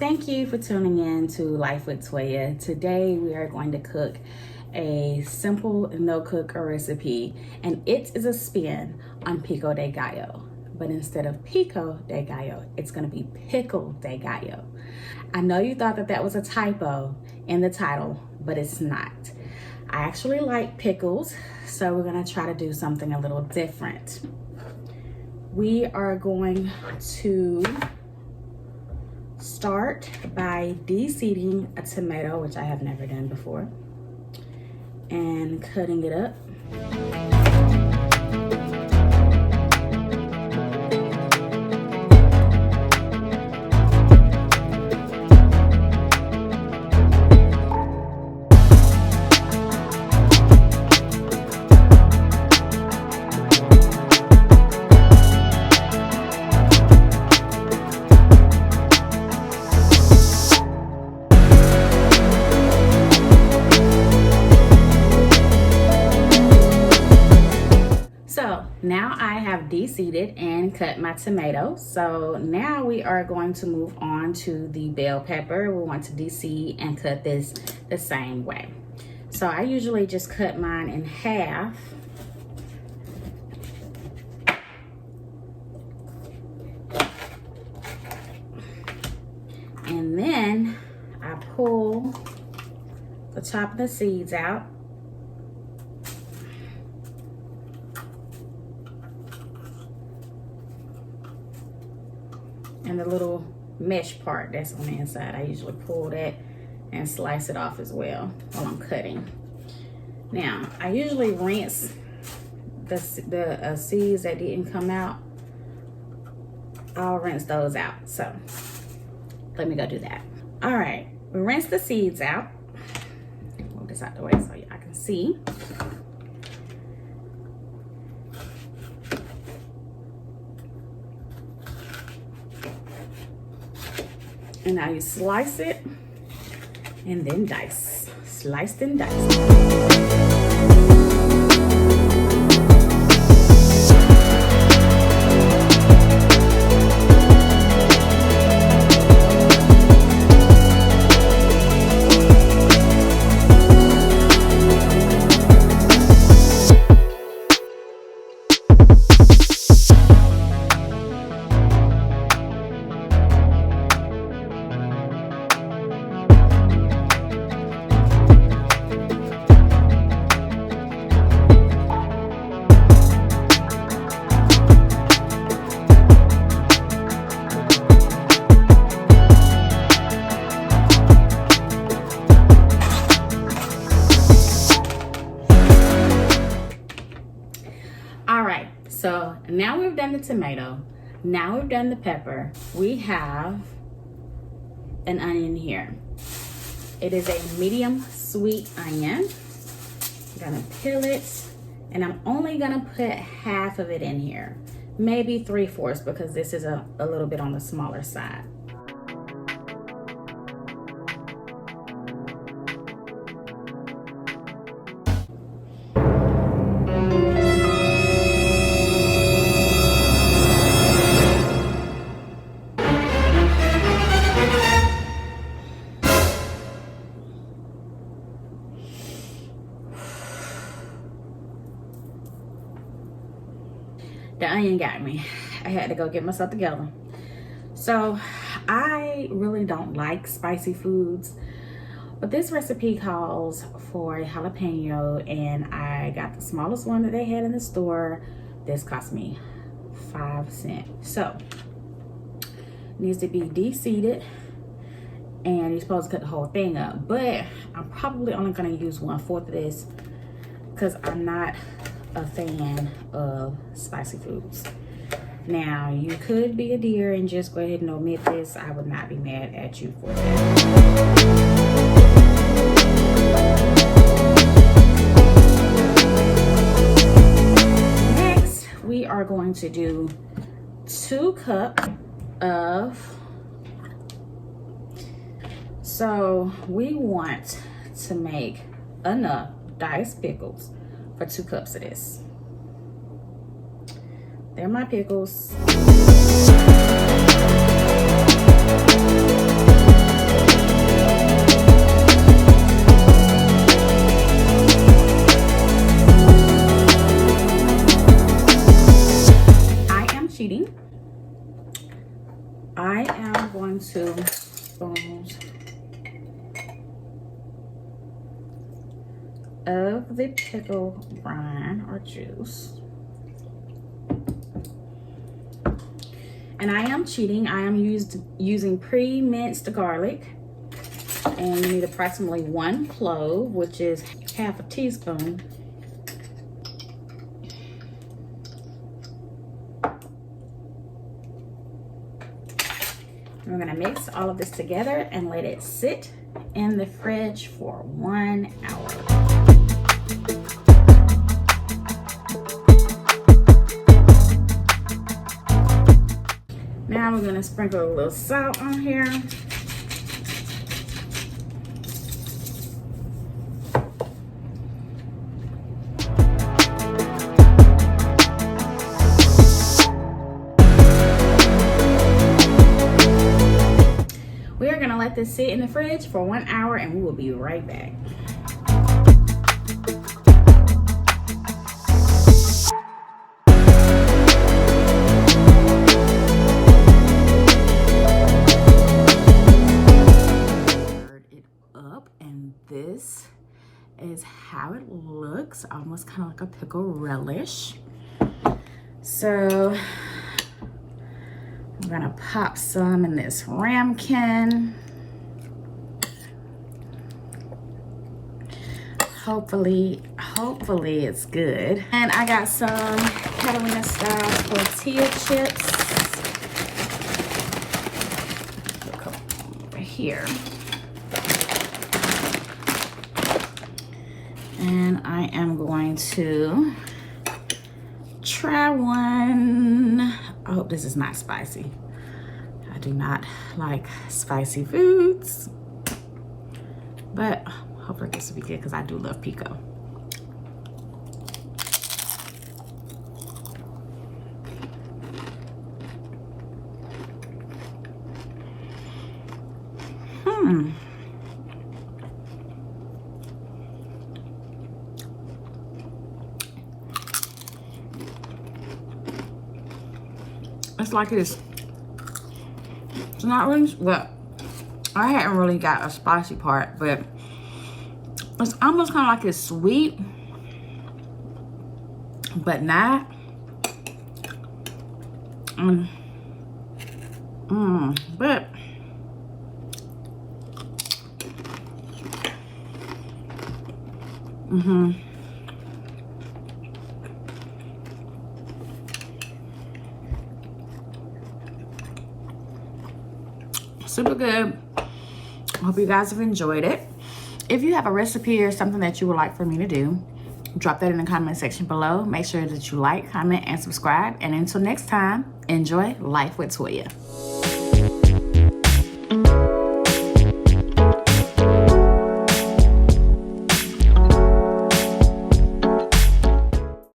Thank you for tuning in to Life with Toya. Today we are going to cook a simple no-cooker recipe, and it is a spin on Pico De Gallo. But instead of Pico De Gallo, it's going to be Pickle De Gallo. I know you thought that was a typo in the title, but it's not. I actually like pickles, so we're going to try to do something a little different. We are going to start by de-seeding a tomato, which I have never done before, and cutting it up. Now I have de-seeded and cut my tomato. So now we are going to move on to the bell pepper. We want to de-seed and cut this the same way. So I usually just cut mine in half. And then I pull the top of the seeds out. And the little mesh part that's on the inside, I usually pull that and slice it off as well while I'm cutting. Now, I usually rinse the seeds that didn't come out. I'll rinse those out. So let me go do that. All right, we rinse the seeds out. Move this out the way so I can see. And now you slice it and then dice. Sliced and diced. So now we've done the tomato, now we've done the pepper, we have an onion here. It is a medium sweet onion. I'm gonna peel it, and I'm only gonna put half of it in here, maybe 3/4, because this is a little bit on the smaller side. The onion got me. I had to go get myself together. So I really don't like spicy foods, but this recipe calls for a jalapeno, and I got the smallest one that they had in the store. This cost me 5 cents. So it needs to be de-seeded, and you're supposed to cut the whole thing up, but I'm probably only going to use 1/4 of this because I'm not a fan of spicy foods. Now, you could be a dear and just go ahead and omit this. I would not be mad at you for that. Next, we are going to do 2 cups of, so we want to make enough diced pickles for 2 cups of this. They're my pickles. am going to spoons of the pickle brine or juice. And I am cheating. I am using pre-minced garlic. And you need approximately 1 clove, which is half a teaspoon. We're gonna mix all of this together and let it sit in the fridge for 1 hour. Now we're gonna sprinkle a little salt on here. We are gonna let this sit in the fridge for 1 hour and we will be right back. This is how it looks, almost kind of like a pickle relish. So I'm gonna pop some in this ramekin. Hopefully it's good. And I got some Catalina style tortilla chips. Put a couple over here. And I am going to try one. I hope this is not spicy. I do not like spicy foods, but hopefully this will be good because I do love pico. It's like it's not really, well, I hadn't really got a spicy part, but it's almost kind of like it's sweet, but not. But super good. Hope you guys have enjoyed it. If you have a recipe or something that you would like for me to do, drop that in the comment section below. Make sure that you like, comment, and subscribe. And until next time, enjoy Life with Toya.